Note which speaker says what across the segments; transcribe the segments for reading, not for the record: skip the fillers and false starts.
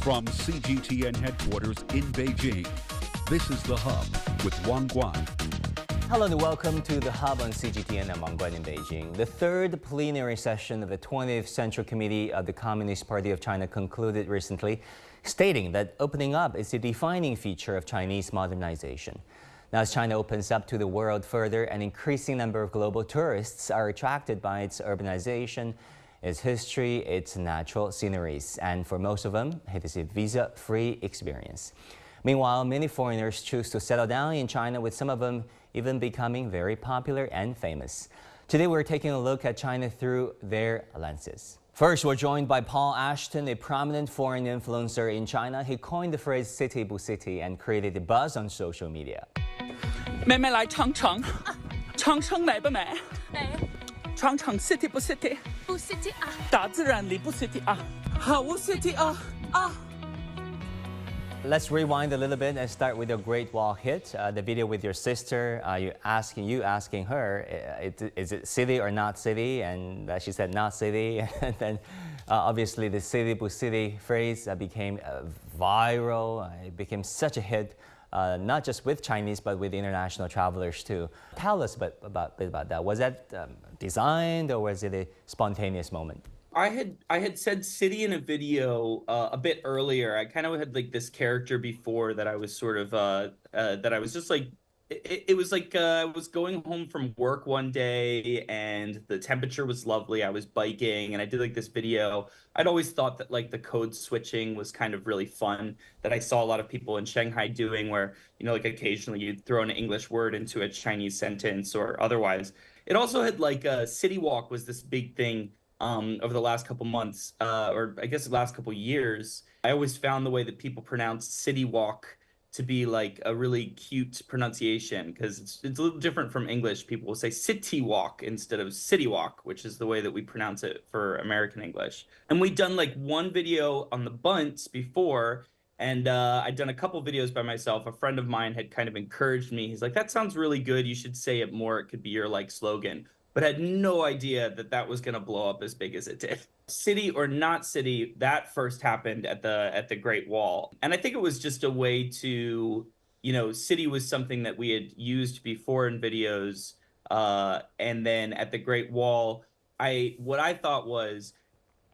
Speaker 1: From CGTN headquarters in Beijing, this is The Hub with Wang Guan.
Speaker 2: Hello and welcome to The Hub on CGTN. I'm Guan in Beijing. The third plenary session of the 20th Central Committee of the Communist Party of China concluded recently, stating that opening up is a defining feature of Chinese modernization. Now, as China opens up to the world further, an increasing number of global tourists are attracted by its urbanization, its history, its natural sceneries, and for most of them, it is a visa-free experience. Meanwhile, many foreigners choose to settle down in China, with some of them even becoming very popular and famous. Today, we're taking a look at China through their lenses. First, we're joined by Paul Ashton, a prominent foreign influencer in China. He coined the phrase "city bu city" and created a buzz on social media.
Speaker 3: 妹妹来长城，长城美不美？
Speaker 4: 美，
Speaker 3: 长城 city 不 city？
Speaker 4: 不 city 啊，
Speaker 3: 大自然里不 city 啊，好无 city 啊啊！
Speaker 2: Let's rewind a little bit and start with your Great Wall hit, the video with your sister. You asking her, is it city or not city? And she said not city. And then obviously the city bu city phrase became viral. It became such a hit, not just with Chinese, but with international travelers too. Tell us a bit about that. Was that designed, or was it a spontaneous moment?
Speaker 5: I had said city in a video a bit earlier. I kind of had like this character before that I was sort of that I was just like it was like I was going home from work one day and the temperature was lovely. I was biking and I did like this video. I'd always thought that like the code switching was kind of really fun, that I saw a lot of people in Shanghai doing, where, you know, like occasionally you'd throw an English word into a Chinese sentence or otherwise. It also had like city walk was this big thing over the last couple months, or I guess the last couple years. I always found the way that people pronounce city walk to be like a really cute pronunciation, because it's a little different from English. People will say city walk instead of city walk, which is the way that we pronounce it for American English. And we'd done like one video on the bunts before, and I'd done a couple videos by myself. A friend of mine had kind of encouraged me. He's like, that sounds really good. You should say it more. It could be your like slogan. But had no idea that that was going to blow up as big as it did. City or not city, that first happened at the Great Wall. And I think it was just a way to, you know, city was something that we had used before in videos. And then at the Great Wall, what I thought was,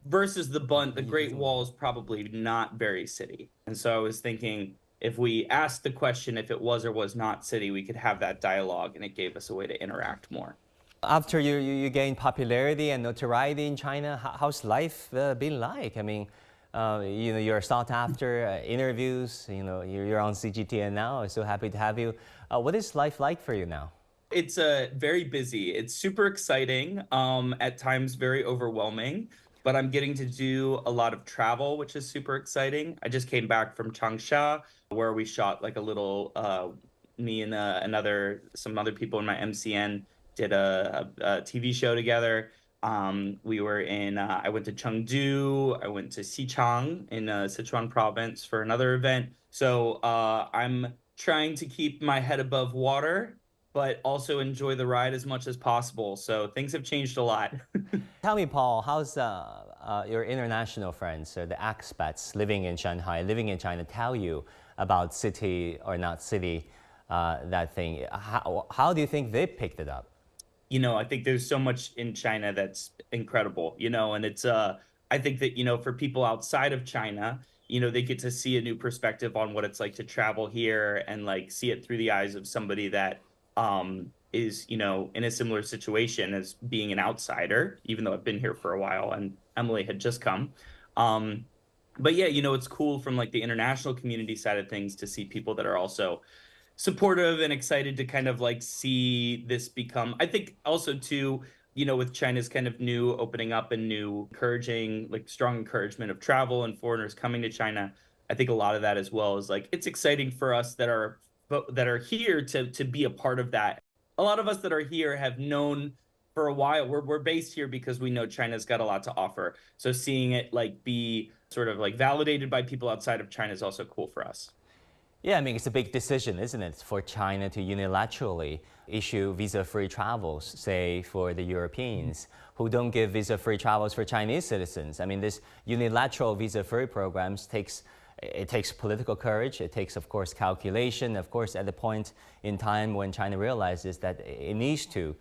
Speaker 5: versus the bunt, the Great Wall is probably not very city. And so I was thinking, if we asked the question if it was or was not city, we could have that dialogue, and it gave us a way to interact more.
Speaker 2: After you gained popularity and notoriety in China, how's life been like? I mean, you know, you're sought after, interviews, you know, you're on CGTN now. I'm so happy to have you. What is life like for you now?
Speaker 5: It's very busy. It's super exciting, at times very overwhelming, but I'm getting to do a lot of travel, which is super exciting. I just came back from Changsha, where we shot like a little, me and some other people in my MCN did a TV show together. We were in, I went to Chengdu, I went to Xichang in Sichuan province for another event. So I'm trying to keep my head above water, but also enjoy the ride as much as possible. So things have changed a lot.
Speaker 2: Tell me, Paul, how's your international friends, or the expats living in Shanghai, living in China, tell you about city or not city, that thing? How do you think they picked it up?
Speaker 5: You know, I think there's so much in China that's incredible, you know, and it's, I think that, you know, for people outside of China, you know, they get to see a new perspective on what it's like to travel here and like see it through the eyes of somebody that is, you know, in a similar situation as being an outsider, even though I've been here for a while and Emily had just come. But yeah, you know, it's cool from like the international community side of things to see people that are also supportive and excited to kind of like see this become, I think also too, you know, with China's kind of new opening up and new encouraging, like strong encouragement of travel and foreigners coming to China. I think a lot of that as well is like, it's exciting for us that are here to be a part of that. A lot of us that are here have known for a while, we're based here because we know China's got a lot to offer. So seeing it like be sort of like validated by people outside of China is also cool for us.
Speaker 2: Yeah, I mean, it's a big decision, isn't it, for China to unilaterally issue visa-free travels, say, for the Europeans, who don't give visa-free travels for Chinese citizens. I mean, this unilateral visa-free programs takes It takes political courage. It takes, of course, calculation. Of course, at the point in time when China realizes that it needs to,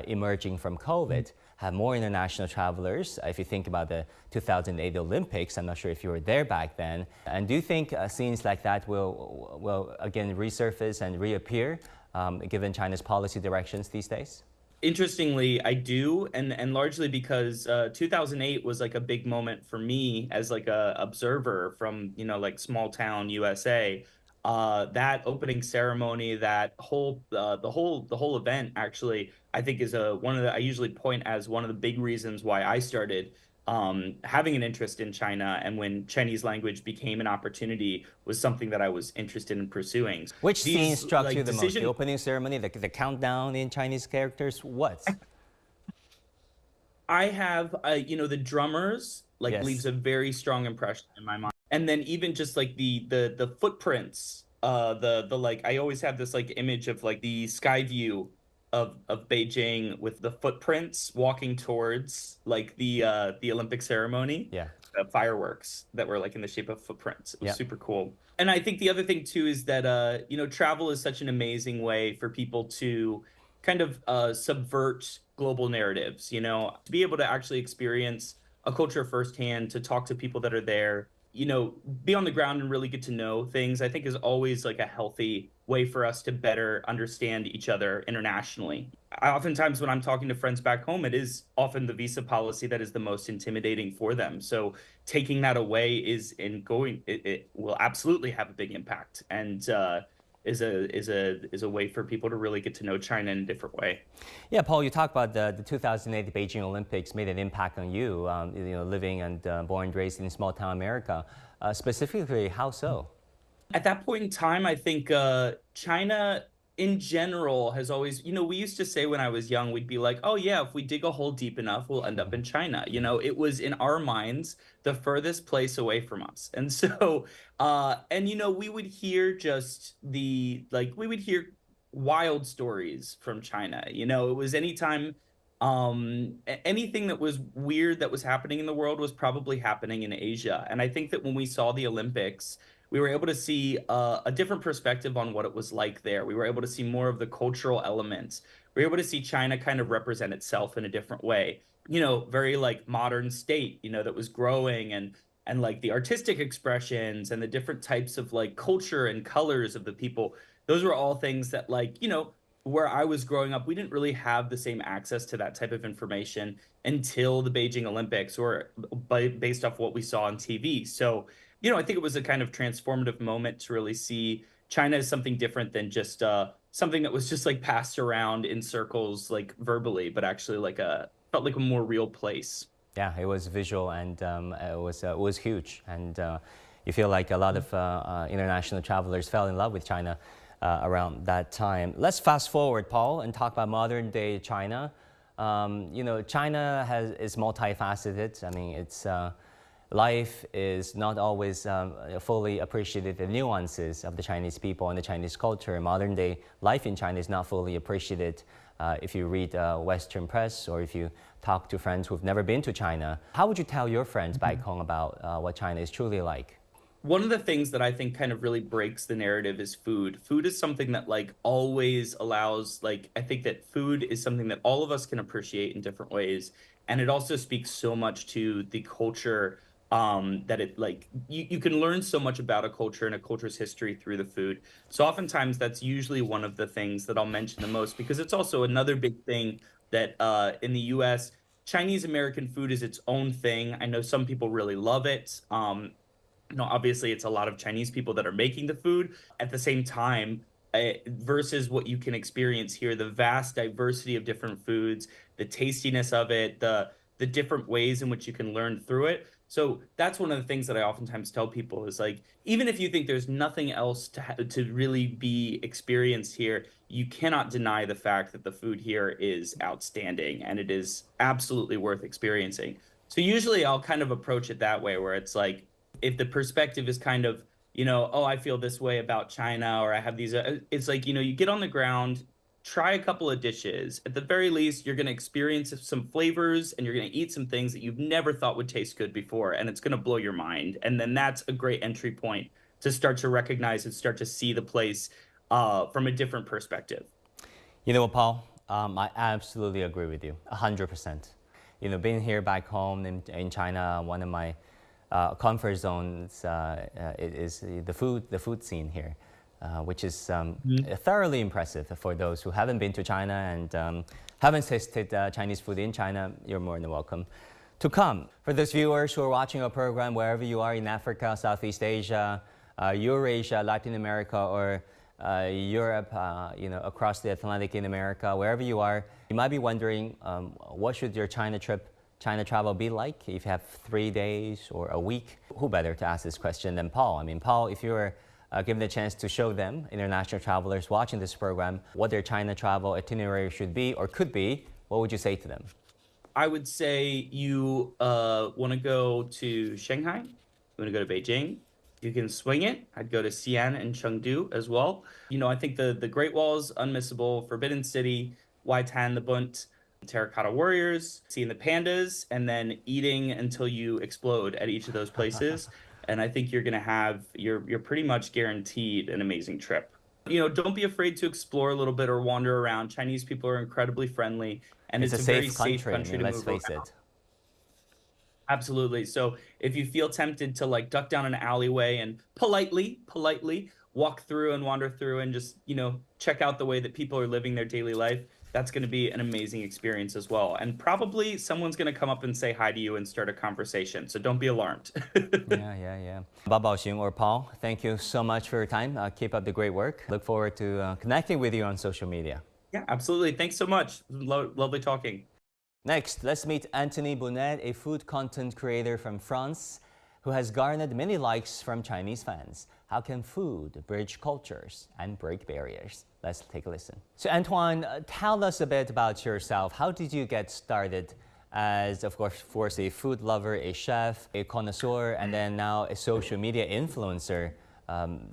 Speaker 2: emerging from COVID, have more international travelers. If you think about the 2008 Olympics, I'm not sure if you were there back then. And do you think scenes like that will again resurface and reappear, given China's policy directions these days?
Speaker 5: Interestingly, I do, and largely because 2008 was like a big moment for me as like a observer from, you know, like small town USA. That opening ceremony, that whole the whole event actually, I think is one of the, I usually point as one of the big reasons why I started having an interest in China, and when Chinese language became an opportunity was something that I was interested in pursuing.
Speaker 2: Which scene struck
Speaker 5: like,
Speaker 2: you the most? The opening ceremony, the countdown in Chinese characters? What?
Speaker 5: I have, you know, the drummers like
Speaker 2: Yes.
Speaker 5: leaves a very strong impression in my mind, and then even just like the footprints, the like I always have this like image of like the sky view of Beijing with the footprints walking towards like the Olympic ceremony.
Speaker 2: Yeah.
Speaker 5: Fireworks that were like in the shape of footprints. It was
Speaker 2: Yeah.
Speaker 5: super cool. And I think the other thing too is that you know, travel is such an amazing way for people to kind of subvert global narratives, you know, to be able to actually experience a culture firsthand, to talk to people that are there, you know, be on the ground and really get to know things, I think is always like a healthy way for us to better understand each other internationally. Oftentimes when I'm talking to friends back home, it is often the visa policy that is the most intimidating for them. So taking that away it will absolutely have a big impact, and is a way for people to really get to know China in a different way.
Speaker 2: Yeah, Paul, you talked about the 2008 Beijing Olympics made an impact on you, you know, living and born and raised in small town America. Specifically, how so?
Speaker 5: At that point in time, I think China in general has always, you know, we used to say when I was young, we'd be like, oh yeah, if we dig a hole deep enough, we'll end up in China. You know, it was in our minds the furthest place away from us. And so, and you know, we would hear we would hear wild stories from China. You know, it was anytime anything that was weird that was happening in the world was probably happening in Asia. And I think that when we saw the Olympics, we were able to see a different perspective on what it was like there. We were able to see more of the cultural elements. We were able to see China kind of represent itself in a different way. You know, very like modern state, you know, that was growing, and like the artistic expressions and the different types of like culture and colors of the people. Those were all things that, like, you know, where I was growing up, we didn't really have the same access to that type of information until the Beijing Olympics, or based off what we saw on TV. So, you know, I think it was a kind of transformative moment to really see China as something different than just something that was just like passed around in circles, like verbally, but actually like felt like a more real place.
Speaker 2: Yeah, it was visual, and it was huge. And you feel like a lot of international travelers fell in love with China around that time. Let's fast forward, Paul, and talk about modern day China. You know, China is multifaceted. I mean, it's life is not always fully appreciated, the nuances of the Chinese people and the Chinese culture. Modern day life in China is not fully appreciated if you read Western press, or if you talk to friends who've never been to China. How would you tell your friends back home about what China is truly like?
Speaker 5: One of the things that I think kind of really breaks the narrative is food. Food is something that like always allows, like, I think that food is something that all of us can appreciate in different ways. And it also speaks so much to the culture, that it, like, you can learn so much about a culture and a culture's history through the food. So oftentimes that's usually one of the things that I'll mention the most, because it's also another big thing that in the US, Chinese American food is its own thing. I know some people really love it. You know, obviously it's a lot of Chinese people that are making the food. At the same time, versus what you can experience here, the vast diversity of different foods, the tastiness of it, the different ways in which you can learn through it. So that's one of the things that I oftentimes tell people is, like, even if you think there's nothing else to really be experienced here, you cannot deny the fact that the food here is outstanding and it is absolutely worth experiencing. So usually I'll kind of approach it that way, where it's like, if the perspective is kind of, you know, oh, I feel this way about China, or I have these, it's like, you know, you get on the ground, try a couple of dishes. At the very least, you're going to experience some flavors and you're going to eat some things that you've never thought would taste good before, and it's going to blow your mind. And then that's a great entry point to start to recognize and start to see the place from a different perspective.
Speaker 2: You know what, Paul? I absolutely agree with you, 100%. You know, being here back home in China, one of my comfort zones is the food scene here, which is thoroughly impressive for those who haven't been to China and haven't tasted Chinese food in China. You're more than welcome to come. For those viewers who are watching our program, wherever you are in Africa, Southeast Asia, Eurasia, Latin America, or Europe, you know, across the Atlantic in America, wherever you are, you might be wondering, what should your China travel be like if you have 3 days or a week? Who better to ask this question than Paul? I mean, Paul, if you were given the chance to show them, international travelers watching this program, what their China travel itinerary should be or could be, what would you say to them?
Speaker 5: I would say you want to go to Shanghai, you want to go to Beijing. You can swing it. I'd go to Xi'an and Chengdu as well. You know, I think the Great Wall is unmissable, Forbidden City, Waitan, the Bunt, Terracotta Warriors, seeing the pandas, and then eating until you explode at each of those places. And I think you're going to have, you're pretty much guaranteed an amazing trip. You know, don't be afraid to explore a little bit or wander around. Chinese people are incredibly friendly, and it's a very safe country to
Speaker 2: let's
Speaker 5: move
Speaker 2: face
Speaker 5: around.
Speaker 2: it.
Speaker 5: Absolutely. So if you feel tempted to like duck down an alleyway and politely walk through and wander through and just, you know, check out the way that people are living their daily life, that's going to be an amazing experience as well. And probably someone's going to come up and say hi to you and start a conversation. So don't be alarmed.
Speaker 2: Yeah. Bao Xing or Paul, thank you so much for your time. Keep up the great work. Look forward to connecting with you on social media.
Speaker 5: Yeah, absolutely. Thanks so much. Lovely talking.
Speaker 2: Next, let's meet Antoine Bunel, a food content creator from France who has garnered many likes from Chinese fans. How can food bridge cultures and break barriers? Let's take a listen. So Antoine, tell us a bit about yourself. How did you get started as, of course, a food lover, a chef, a connoisseur, and then now a social media influencer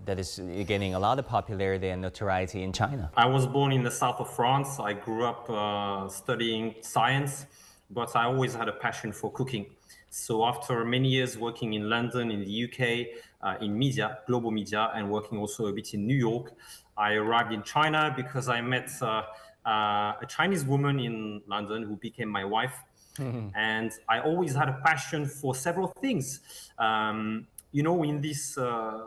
Speaker 2: that is gaining a lot of popularity and notoriety in China?
Speaker 4: I was born in the south of France. I grew up studying science, but I always had a passion for cooking. So after many years working in London, in the UK, in media, global media, and working also a bit in New York, I arrived in China because I met a Chinese woman in London who became my wife. And I always had a passion for several things. You know, in this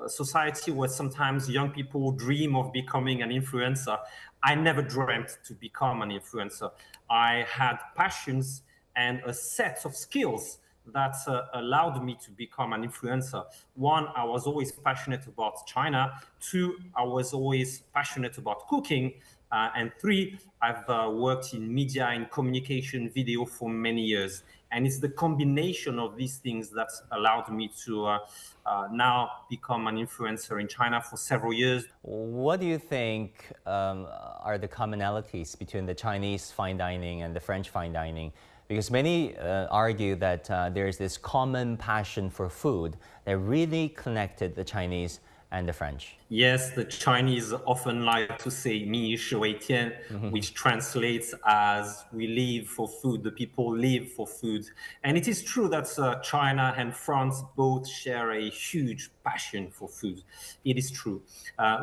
Speaker 4: society where sometimes young people dream of becoming an influencer, I never dreamt to become an influencer. I had passions and a set of skills that allowed me to become an influencer. One, I was always passionate about China. Two, I was always passionate about cooking. And three, I've worked in media and communication video for many years. And it's the combination of these things that allowed me to now become an influencer in China for several years.
Speaker 2: What do you think are the commonalities between the Chinese fine dining and the French fine dining? Because many argue that there's this common passion for food that really connected the Chinese and the French.
Speaker 4: Yes, the Chinese often like to say 民以食为天, which translates as we live for food, the people live for food. And it is true that China and France both share a huge passion for food. It is true.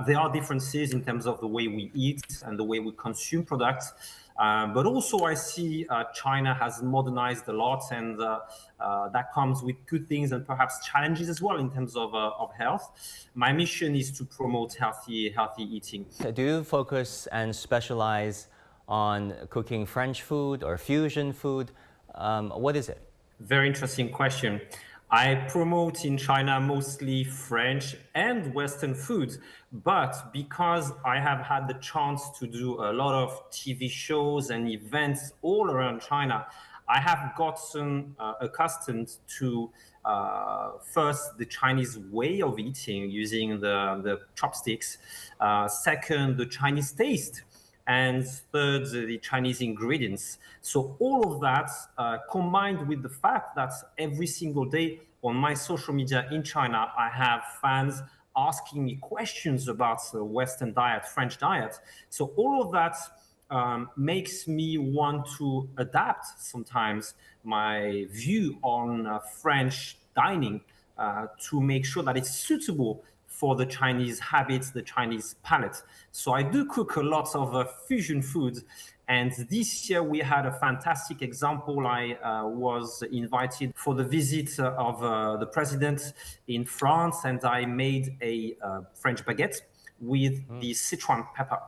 Speaker 4: There are differences in terms of the way we eat and the way we consume products. But also I see China has modernized a lot, and that comes with good things and perhaps challenges as well in terms of health. My mission is to promote healthy eating.
Speaker 2: Do you focus and specialize on cooking French food or fusion food? What is it?
Speaker 4: Very interesting question. I promote in China mostly French and Western foods, but because I have had the chance to do a lot of TV shows and events all around China, I have gotten accustomed to first, the Chinese way of eating using the chopsticks, second, the Chinese taste, and third, the Chinese ingredients. So all of that combined with the fact that every single day on my social media in China, I have fans asking me questions about the Western diet, French diet. So all of that makes me want to adapt sometimes my view on French dining to make sure that it's suitable for the Chinese habits, the Chinese palate. So I do cook a lot of fusion foods. And this year we had a fantastic example. I was invited for the visit of the president in France, and I made a French baguette with the Sichuan pepper.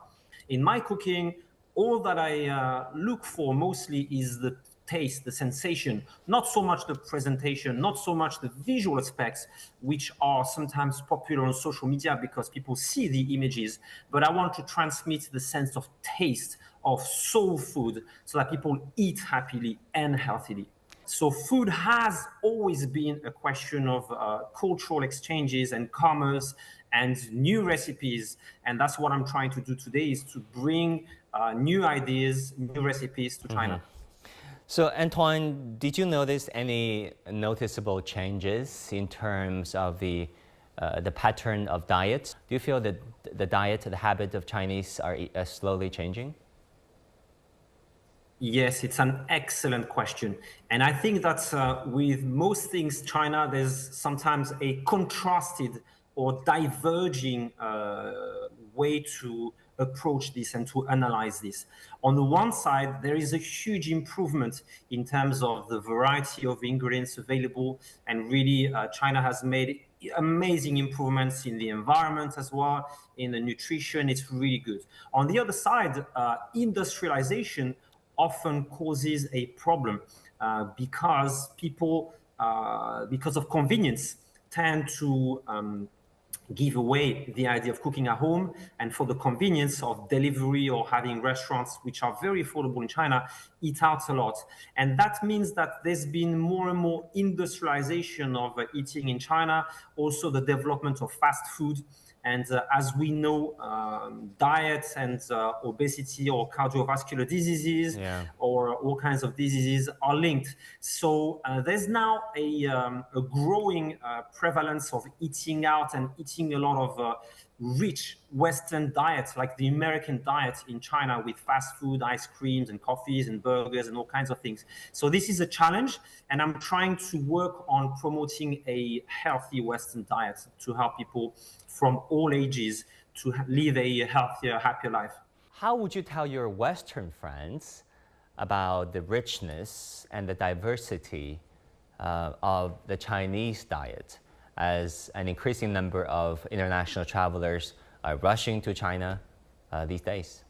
Speaker 4: In my cooking, all that I look for mostly is the taste, the sensation, not so much the presentation, not so much the visual aspects, which are sometimes popular on social media because people see the images, but I want to transmit the sense of taste, of soul food, so that people eat happily and healthily. So food has always been a question of cultural exchanges and commerce and new recipes. And that's what I'm trying to do today, is to bring new ideas, new recipes to China.
Speaker 2: So Antoine, did you notice any noticeable changes in terms of the pattern of diet? Do you feel that the diet, the habit of Chinese are slowly changing?
Speaker 4: Yes, it's an excellent question. And I think that with most things China, there's sometimes a contrasted or diverging way to approach this and to analyze this. On the one side, there is a huge improvement in terms of the variety of ingredients available. And really, China has made amazing improvements in the environment as well, in the nutrition. It's really good. On the other side, industrialization often causes a problem because people, because of convenience, tend to give away the idea of cooking at home, and for the convenience of delivery or having restaurants, which are very affordable in China, eat out a lot. And that means that there's been more and more industrialization of eating in China, also the development of fast food. And as we know, diet and obesity or cardiovascular diseases or all kinds of diseases are linked. So there's now a growing prevalence of eating out and eating a lot of rich Western diets, like the American diet in China, with fast food, ice creams and coffees and burgers and all kinds of things. So this is a challenge, and I'm trying to work on promoting a healthy Western diet to help people from all ages to live a healthier, happier life.
Speaker 2: How would you tell your Western friends about the richness and the diversity of the Chinese diet, as an increasing number of international travelers are rushing to China these days?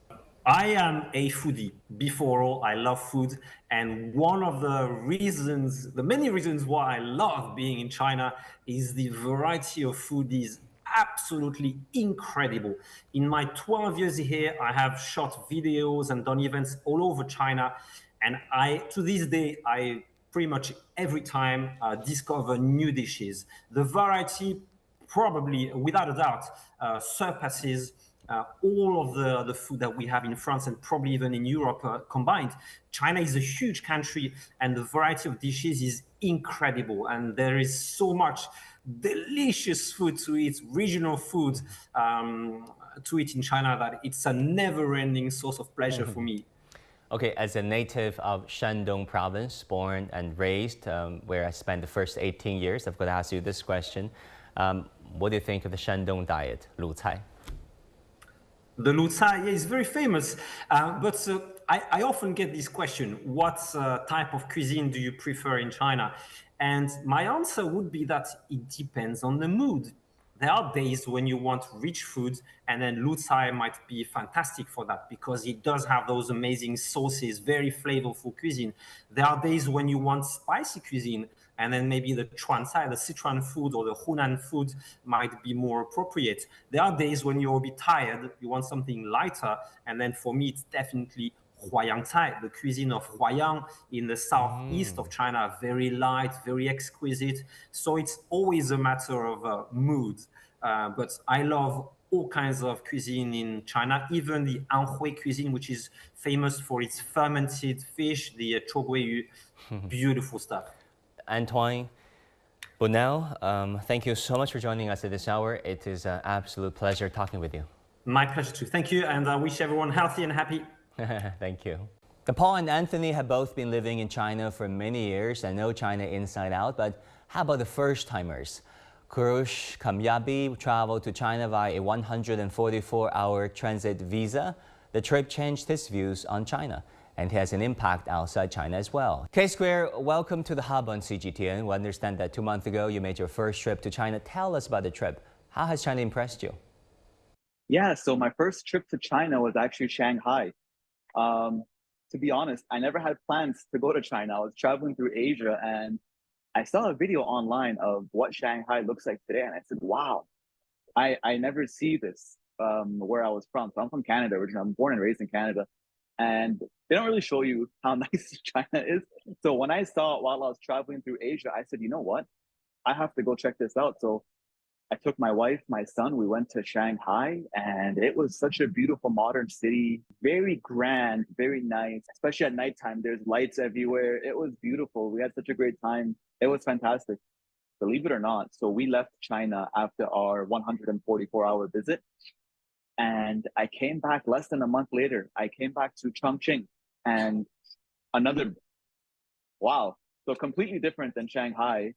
Speaker 4: I am a foodie. Before all, I love food. And one of the reasons, the many reasons why I love being in China, is the variety of food is absolutely incredible. In my 12 years here, I have shot videos and done events all over China. And to this day, I pretty much every time discover new dishes. The variety probably, without a doubt, surpasses all of the food that we have in France and probably even in Europe combined. China is a huge country, and the variety of dishes is incredible. And there is so much delicious food to eat, regional food to eat in China, that it's a never-ending source of pleasure for me.
Speaker 2: Okay, as a native of Shandong province, born and raised, where I spent the first 18 years, I've got to ask you this question. What do you think of the Shandong diet, Lu Cai?
Speaker 4: The Lu Cai is very famous, but I often get this question: what type of cuisine do you prefer in China? And my answer would be that it depends on the mood. There are days when you want rich food, and then Lu Cai might be fantastic for that because it does have those amazing sauces, very flavorful cuisine. There are days when you want spicy cuisine, and then maybe the Chuan Cai, the Sichuan food or the Hunan food might be more appropriate. There are days when you're a bit tired, you want something lighter, and then for me, it's definitely Huayang Cai, the cuisine of Huayang in the southeast of China, very light, very exquisite. So it's always a matter of mood. But I love all kinds of cuisine in China, even the Anhui cuisine, which is famous for its fermented fish, the choguiyu, beautiful stuff.
Speaker 2: Antoine Bunel, thank you so much for joining us at this hour. It is an absolute pleasure talking with you.
Speaker 4: My pleasure too. Thank you, and I wish everyone healthy and happy.
Speaker 2: Thank you. Paul and Anthony have both been living in China for many years and know China inside out, but how about the first-timers? Kourosh Kamyabi traveled to China via a 144-hour transit visa. The trip changed his views on China and has an impact outside China as well. K-Square, welcome to the Hub on CGTN. We understand that 2 months ago you made your first trip to China. Tell us about the trip. How has China impressed you?
Speaker 6: Yeah, so my first trip to China was actually Shanghai. To be honest, I never had plans to go to China. I was traveling through Asia and I saw a video online of what Shanghai looks like today. And I said, wow, I never see this where I was from. So I'm from Canada originally. I'm born and raised in Canada. And they don't really show you how nice China is. So when I saw it while I was traveling through Asia, I said, you know what? I have to go check this out. So I took my wife, my son, we went to Shanghai, and it was such a beautiful modern city, very grand, very nice, especially at nighttime. There's lights everywhere. It was beautiful. We had such a great time. It was fantastic, believe it or not. So we left China after our 144-hour visit, and I came back less than a month later. I came back to Chongqing, and another, wow, so completely different than Shanghai.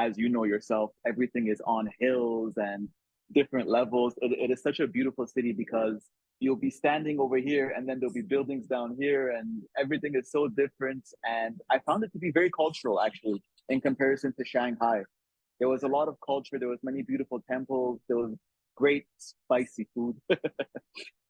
Speaker 6: As you know yourself, everything is on hills and different levels. It is such a beautiful city because you'll be standing over here and then there'll be buildings down here and everything is so different. And I found it to be very cultural, actually, in comparison to Shanghai. There was a lot of culture. There was many beautiful temples. There was great spicy food.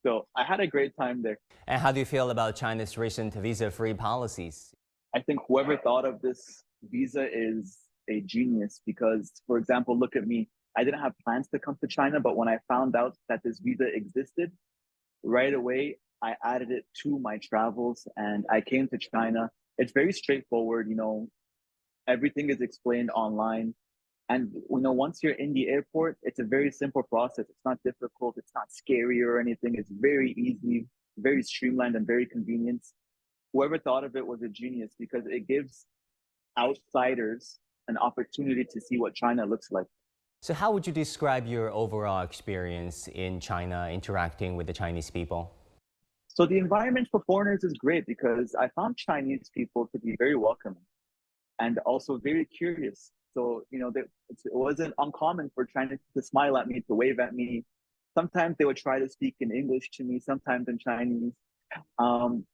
Speaker 6: So I had a great time there.
Speaker 2: And how do you feel about China's recent visa-free policies?
Speaker 6: I think whoever thought of this visa is a genius because, for example, look at me. I didn't have plans to come to China, but when I found out that this visa existed, right away, I added it to my travels and I came to China. It's very straightforward, everything is explained online. And, once you're in the airport, it's a very simple process. It's not difficult. It's not scary or anything. It's very easy, very streamlined and very convenient. Whoever thought of it was a genius because it gives outsiders an opportunity to see what China looks like.
Speaker 2: So how would you describe your overall experience in China interacting with the Chinese people?
Speaker 6: So the environment for foreigners is great because I found Chinese people to be very welcoming and also very curious. So, it wasn't uncommon for Chinese to smile at me, to wave at me. Sometimes they would try to speak in English to me, sometimes in Chinese.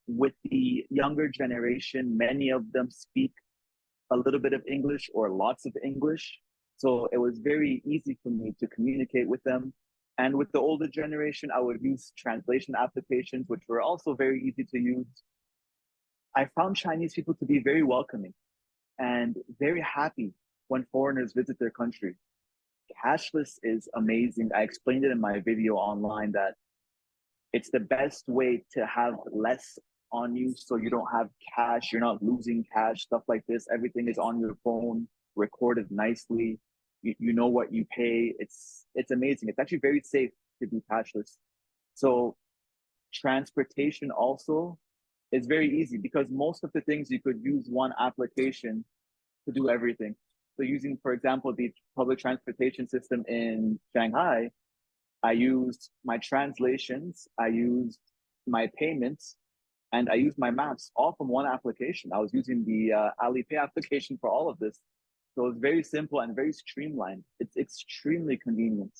Speaker 6: With the younger generation, many of them speak a little bit of English or lots of English. So it was very easy for me to communicate with them. And with the older generation, I would use translation applications, which were also very easy to use. I found Chinese people to be very welcoming and very happy when foreigners visit their country. Cashless is amazing. I explained it in my video online that it's the best way to have less on you so you don't have cash, you're not losing cash, stuff like this. Everything is on your phone, recorded nicely. You know what you pay. It's amazing. It's actually very safe to be cashless. So transportation also is very easy because most of the things you could use one application to do everything. So using, for example, the public transportation system in Shanghai, I used my translations, I used my payments, and I used my maps all from one application. I was using the Alipay application for all of this. So it's very simple and very streamlined. It's extremely convenient.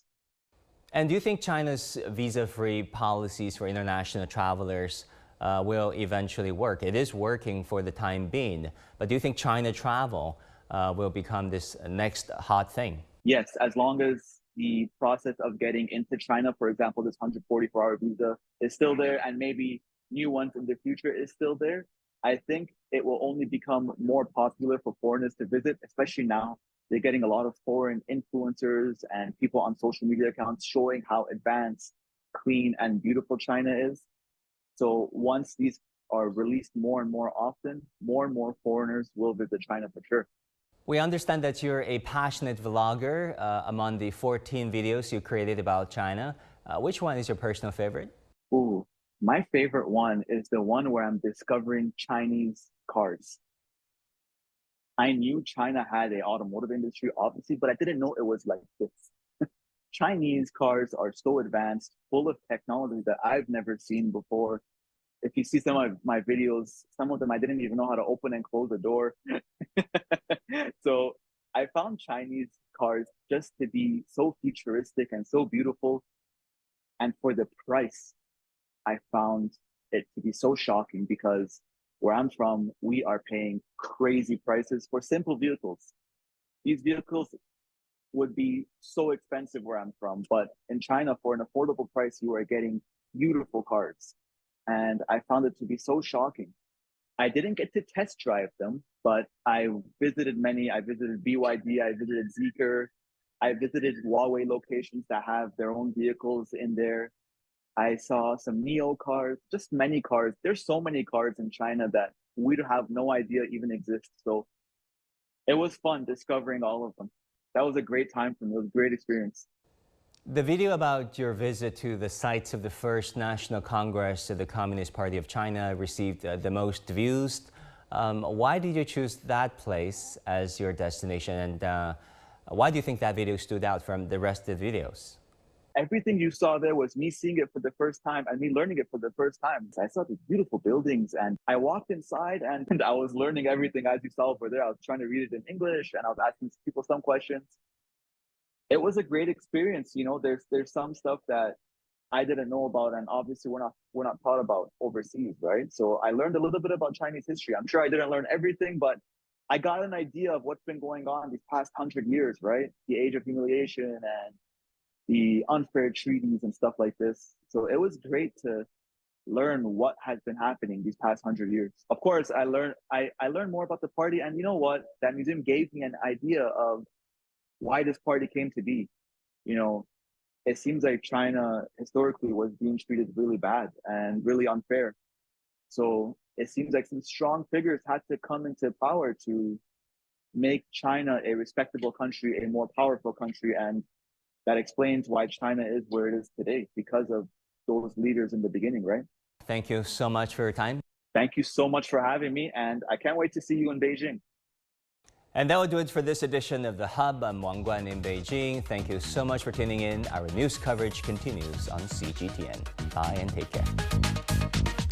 Speaker 2: And do you think China's visa-free policies for international travelers will eventually work? It is working for the time being, but do you think China travel will become this next hot thing?
Speaker 6: Yes, as long as the process of getting into China, for example, this 144-hour visa is still there and maybe new ones in the future is still there, I think it will only become more popular for foreigners to visit, especially now. They're getting a lot of foreign influencers and people on social media accounts showing how advanced, clean, and beautiful China is. So once these are released more and more often, more and more foreigners will visit China for sure.
Speaker 2: We understand that you're a passionate vlogger. Among the 14 videos you created about China, which one is your personal favorite?
Speaker 6: Ooh, my favorite one is the one where I'm discovering Chinese cars. I knew China had an automotive industry, obviously, but I didn't know it was like this. Chinese cars are so advanced, full of technology that I've never seen before. if you see some of my videos, some of them I didn't even know how to open and close the door. So I found Chinese cars just to be so futuristic and so beautiful. And for the price, I found it to be so shocking because where I'm from, we are paying crazy prices for simple vehicles. These vehicles would be so expensive where I'm from, but in China, for an affordable price, you are getting beautiful cars. And I found it to be so shocking. I didn't get to test drive them, but I visited many. I visited BYD, I visited Zeekr, I visited Huawei locations that have their own vehicles in there. I saw some Neo cars, just many cars. There's so many cars in China that we have no idea even exist. So it was fun discovering all of them. That was a great time for me. It was a great experience.
Speaker 2: The video about your visit to the sites of the First National Congress of the Communist Party of China received the most views. Why did you choose that place as your destination, and why do you think that video stood out from the rest of the videos?
Speaker 6: Everything you saw there was me seeing it for the first time and me learning it for the first time. I saw these beautiful buildings and I walked inside and I was learning everything as you saw over there. I was trying to read it in English and I was asking people some questions. It was a great experience. You know, there's some stuff that I didn't know about, and obviously we're not taught about overseas, right? So I learned a little bit about Chinese history. I'm sure I didn't learn everything, but I got an idea of what's been going on these past 100 years, right? The age of humiliation and the unfair treaties and stuff like this. So it was great to learn what has been happening these past 100 years. Of course, I learned more about the party, and you know what? That museum gave me an idea of why this party came to be. You know, it seems like China historically was being treated really bad and really unfair. So it seems like some strong figures had to come into power to make China a respectable country, a more powerful country, and that explains why China is where it is today, because of those leaders in the beginning, right?
Speaker 2: Thank you so much for your time.
Speaker 6: Thank you so much for having me, and I can't wait to see you in Beijing.
Speaker 2: And that will do it for this edition of The Hub. I'm Wang Guan in Beijing. Thank you so much for tuning in. Our news coverage continues on CGTN. Bye and take care.